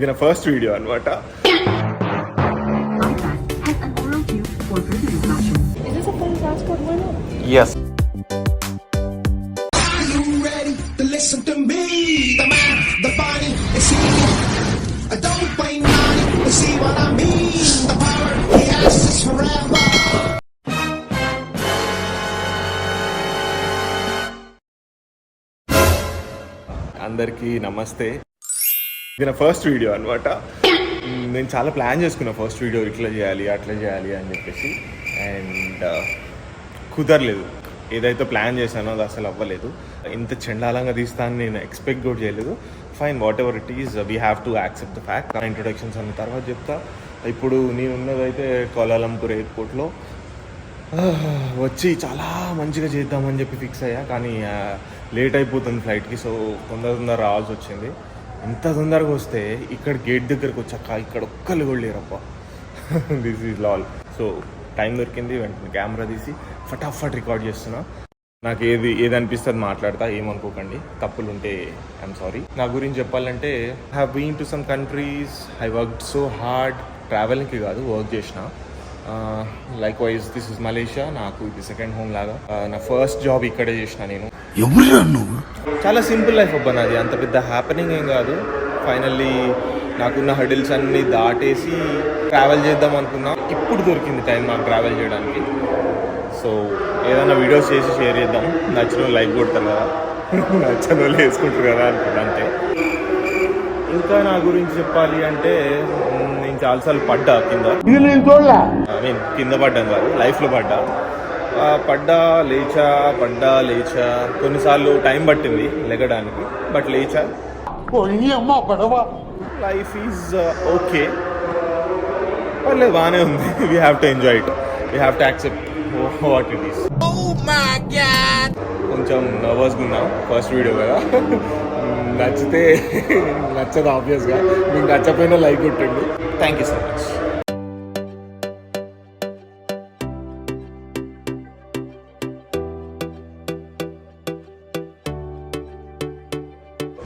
ఇది నా first video అన్నమాట. Yes. Are you ready to listen to me? The man, the body, is he? Don't play naughty to see what I mean. The power he has is forever. అందరికీ నమస్తే. ఇది నా first video అన్నమాట. నేను చాలా plan చేసుకున్నా first video ఇట్లా చేయాలి అట్లా చేయాలి అని చెప్పేసి, అండ్ కుదరలేదు. ఏదైతే ప్లాన్ చేశానో అది అసలు అవ్వలేదు. ఇంత చండాలంగా తీస్తాను నేను ఎక్స్పెక్ట్ కూడా చేయలేదు. Fine, what ever it is, we have to accept the fact. Introductions అన్న తర్వాత చెప్తా. ఇప్పుడు నేను ఉన్నదైతే కోలాలంపూర్ ఎయిర్పోర్ట్లో. వచ్చి చాలా మంచిగా చేద్దామని చెప్పి ఫిక్స్ అయ్యా, కానీ లేట్ అయిపోతుంది ఫ్లైట్కి. సో తొందర రావాల్సి వచ్చింది. ఇంత తొందరగా వస్తే ఇక్కడ గేట్ దగ్గరకు వచ్చాక ఇక్కడ ఒక్కళ్ళు కూడా లేరప్ప. This is Lal. So time దొరికింది, వెంటనే కెమెరా తీసి ఫటాఫట్ రికార్డ్ చేస్తున్నా. నాకు ఏది అనిపిస్తుంది మాట్లాడతా, ఏమనుకోకండి. తప్పులు ఉంటే ఐఎమ్ సారీ. నా గురించి చెప్పాలంటే have been to some countries. I worked so hard. ట్రావెలింగ్కి కాదు, వర్క్ చేసిన. Likewise this is Malaysia. నాకు ఇది సెకండ్ హోమ్ లాగా. నా ఫస్ట్ జాబ్ ఇక్కడే చేసిన నేను. చాలా సింపుల్ లైఫ్ అబ్బా నాది, అంత పెద్ద హ్యాపెనింగ్ ఏం కాదు. ఫైనల్లీ నాకున్న హడిల్స్ అన్నీ దాటేసి ట్రావెల్ చేద్దాం అనుకున్నా. ఇప్పుడు దొరికింది టైం నాకు ట్రావెల్ చేయడానికి. సో ఏదైనా వీడియోస్ చేసి షేర్ చేద్దాం. నచ్చిన వాళ్ళు లైక్ కొడతారు కదా, నచ్చిన వాళ్ళు వేసుకుంటారు కదా అనుకున్నా అంతే. ఇంకా నా గురించి చెప్పాలి అంటే నేను చాలాసార్లు పడ్డా కింద. కింద పడ్డాను కాదు, లైఫ్లో పడ్డా లేచా. కొన్నిసార్లు టైం పట్టింది లెగడానికి, బట్ లేచా. లైఫ్ ఈజ్ ఓకే, పర్లేదు, బాగానే ఉంది. We have to enjoy it. We have to accept what it is. కొంచెం నర్వస్గా ఉన్నా, ఫస్ట్ వీడియో కదా. నచ్చితే నచ్చదు ఆబ్వియస్గా. మీకు నచ్చపోయినా లైక్ కొట్టండి. Thank you so much.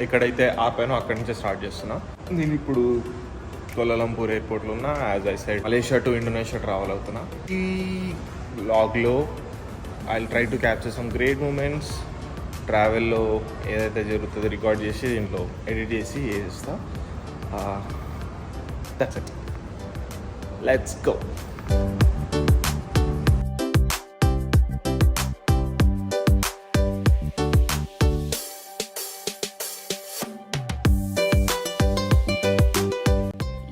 ఎక్కడైతే ఆపానో అక్కడి నుంచే స్టార్ట్ చేస్తున్నా. నేను ఇప్పుడు కోలాలంపూర్ ఎయిర్పోర్ట్లో ఉన్నా. As I said Malaysia to Indonesia travel అవుతున్నా. ఈ వ్లాగ్లో I will try to capture some great moments. ట్రావెల్లో ఏదైతే జరుగుతుందో రికార్డ్ చేసి దీంట్లో ఎడిట్ చేసి చేస్తా. That's it. Let's go.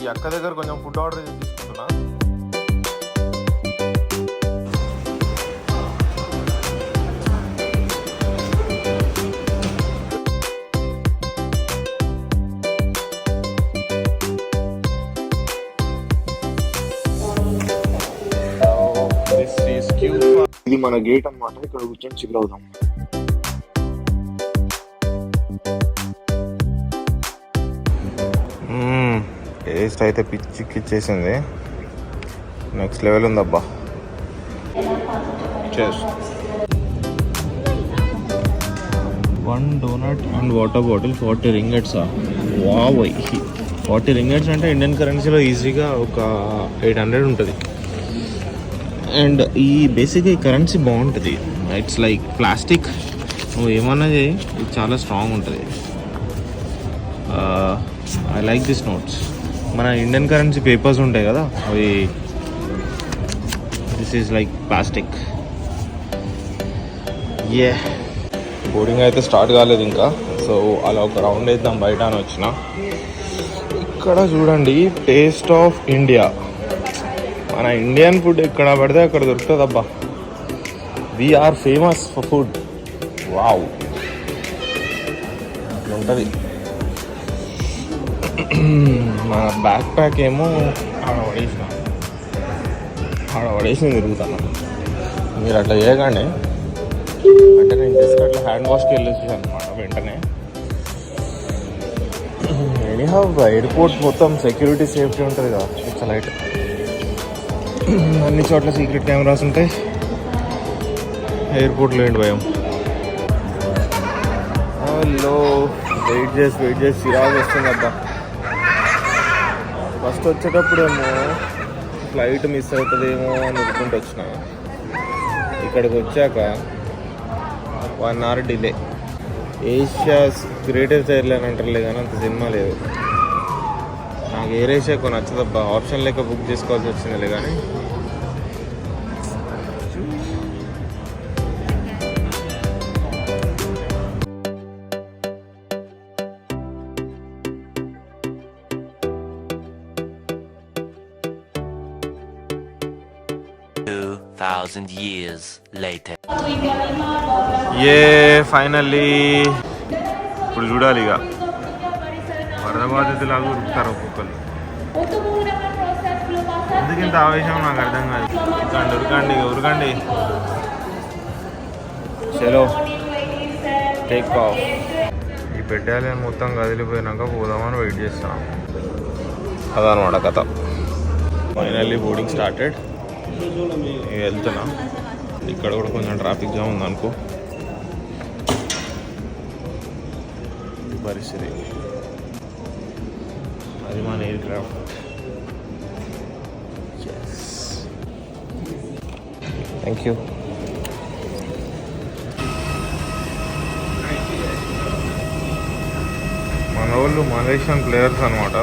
ఈ అక్క దగ్గర కొంచెం ఫుడ్ ఆర్డర్ చేసి తీసుకుంటున్నా. ఇది మన గేట్ అన్నమాట. ఇక్కడ కూర్చొని చిల్ అవుదాం. టేస్ట్ అయితే పిచ్చిక్కిచ్చేసింది. నెక్స్ట్ లెవెల్ ఉందబ్బా. One donut and water bottle 40 ringgits. Wow, 40 ringgits అంటే ఇండియన్ కరెన్సీలో ఈజీగా ఒక 800 ఉంటుంది. అండ్ ఈ బేసిక్గా ఈ కరెన్సీ బాగుంటుంది. It's like plastic. నువ్వు ఏమన్నా చేయి, ఇది చాలా స్ట్రాంగ్ ఉంటుంది. I like this notes. మన ఇండియన్ కరెన్సీ పేపర్స్ ఉంటాయి కదా, అవి this is like plastic. Boarding అయితే స్టార్ట్ కాలేదు ఇంకా. సో అలా ఒక రౌండ్ వేద్దాం బయట అని వచ్చిన. ఇక్కడ చూడండి, టేస్ట్ ఆఫ్ ఇండియా. మన ఇండియన్ ఫుడ్ ఎక్కడ పడితే అక్కడ దొరుకుతుంది అబ్బా. We are famous for food. Wow, అట్లా ఉంటుంది. మన బ్యాక్ ప్యాక్ ఏమో ఆడ పడేసి తిరుగుతాను. మీరు అట్లా చేయకండి. అంటే నేను జస్ట్ అట్లా హ్యాండ్ వాష్కి వెళ్ళేసి అనమాట వెంటనే. ఎనీహౌ ఎయిర్పోర్ట్ మొత్తం సెక్యూరిటీ సేఫ్టీ ఉంటుంది కదా, ఇట్స్ లైట్. అన్ని చోట్ల సీక్రెట్ కెమెరాస్ ఉంటాయి. ఎయిర్పోర్ట్లో ఏంటి భయం. హలో, వెయిట్ చేసి చిరాకు వస్తుంది అబ్బా. ఫస్ట్ వచ్చేటప్పుడేమో ఫ్లైట్ మిస్ అవుతుందేమో అని అనుకుంటూ వచ్చిన. ఇక్కడికి వచ్చాక 1 hour delay. Asia's greatest airline అంటారులే కానీ అంత సినిమా లేదు. నాకు ఎయిర్ ఏషియా కొన్ని నచ్చదబ్బా. ఆప్షన్ లేక బుక్ చేసుకోవాల్సి వచ్చిందిలే కానీ years later. ఫైనల్లీ ఇప్పుడు చూడాలి ఇక వరద బాధితులాగా ఉరుకుతారు ఒక్కొక్కరు. ఎందుకు ఇంత ఆవేశం నాకు అర్థం కాదు. ఉరకండి ఉరకండి. చలో టేక్ ఆఫ్. ఈ పెట్టాలి మొత్తం కదిలిపోయినాక పోదామని వెయిట్ చేస్తాం. అదనమాట కథ. Finally boarding started. వెళ్తున్నా. ఇక్కడ కూడా కొంచెం ట్రాఫిక్ జామ్ ఉందనుకో. పరిస్థితి అది మన ఎయిర్ క్రాఫ్ట్. Thank you. మన వాళ్ళు మలేషియన్ ప్లేయర్స్ అనమాట.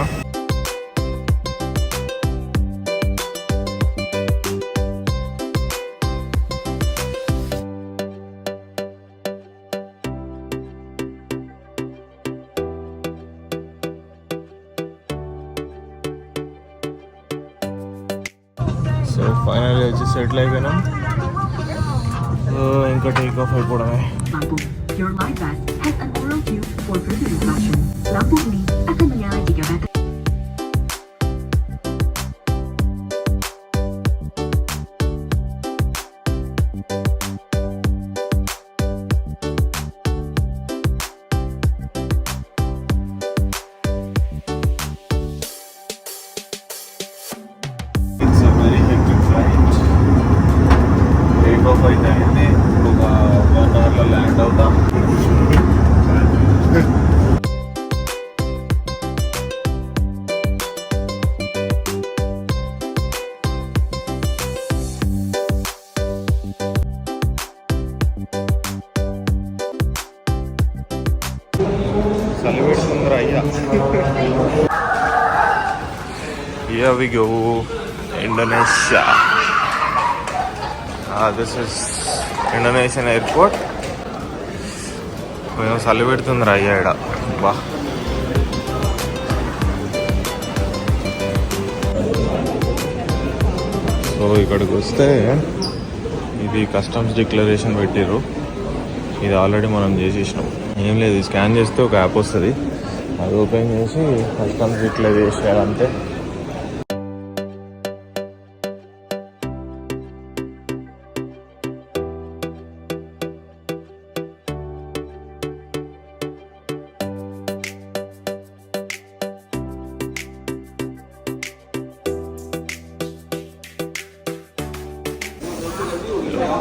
సో ఫైనల్ వచ్చి సెటిల్ అయిపోయినాం. ఇంకా టేక్ ఆఫ్ అయిపోవడమే. Your life vest has an oral tube for further instruction. Lampu ini akan menyala jika baterai. It's a very hectic flight. Take off అయితే అయింది. ఇప్పుడు ఒక 1 hourలో ల్యాండ్ అవుతాం. చలి పెడుతుందిరా అయ్యా. Here we go, Indonesia. This is Indonesian airport. కొంచెం చలి పెడుతుందిరా అయ్యా ఇక్కడ. బా సో ఇక్కడికి వస్తే ఇది కస్టమ్స్ డిక్లరేషన్ పెట్టిర్రు. ఇది ఆల్రెడీ మనం చేసేసినాం. ఏం లేదు, స్కాన్ చేస్తే ఒక యాప్ వస్తుంది. అది ఓపెన్ చేసి కస్టమ్స్ డిక్లేర్ చేసేయాలంటే.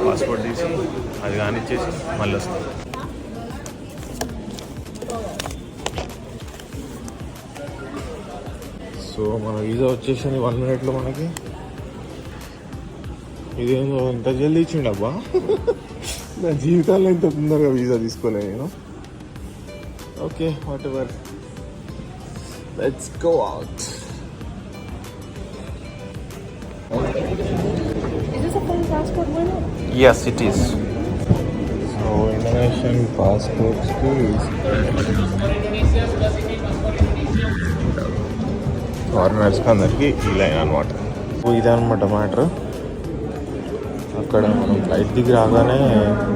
పాస్పోర్ట్ తీసి అది కానిచ్చేసి మళ్ళీ వస్తాం. సో మన వీసా వచ్చేసింది 1 minute మనకి. ఇదేందో ఇంత జల్దీ ఇచ్చిండబ్బా. నా జీవితాల్లో ఇంత తొందరగా వీసా తీసుకోలే నేను. Okay, what ever, let's go out. Is this a full passport window? Yes, it is. So Indonesian passports is foreigners అందరికి ఈ లైన్ అనమాట. ఇదనమాట మ్యాటర్. అక్కడ మనం ఫ్లైట్ దిగి రాగానే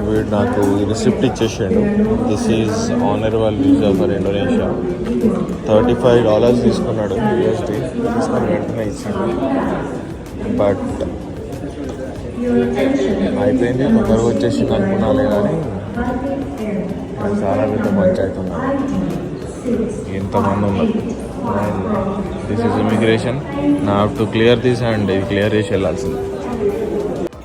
వీడు నాకు రిసిప్ట్ ఇచ్చేసాడు. This is honourable visa for Indonesia. $35 తీసుకున్నాడు USD. తీసుకొని వెంటనే ఇచ్చాడు. బట్ అయిపోయింది, తొందరగా వచ్చేసింది అనుకున్నాలే కానీ అది చాలా పెద్ద పంచాయతీ ఉన్నారు. ఎంతమంది ఉన్నారు. This is immigration. నా టు క్లియర్ దిస్ అండ్ ఇది క్లియర్ చేసి వెళ్ళాల్సింది.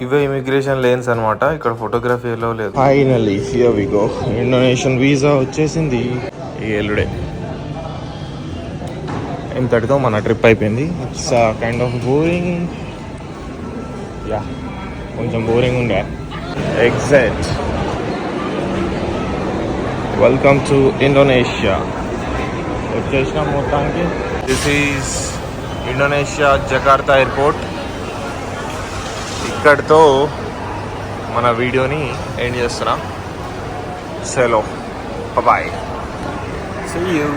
ఇవే ఇమిగ్రేషన్ లేన్స్ అనమాట. ఇక్కడ ఫోటోగ్రఫీ ఎలా లేదు. Finally here we go. Indonesian visa వచ్చేసింది ఈ ఎల్లుడే. ఇంతటితో మన ట్రిప్ అయిపోయింది. It's kind of boring, yeah కొంచెం బోరింగ్ ఉండే. ఎగ్జాక్ట్. Welcome to Indonesia. వచ్చేసినాం మొత్తానికి. This is Indonesia Jakarta airport. ఇక్కడితో మన వీడియోని ఎండ్ చేస్తున్నా. సెలో, బాయ్, సీ యూ.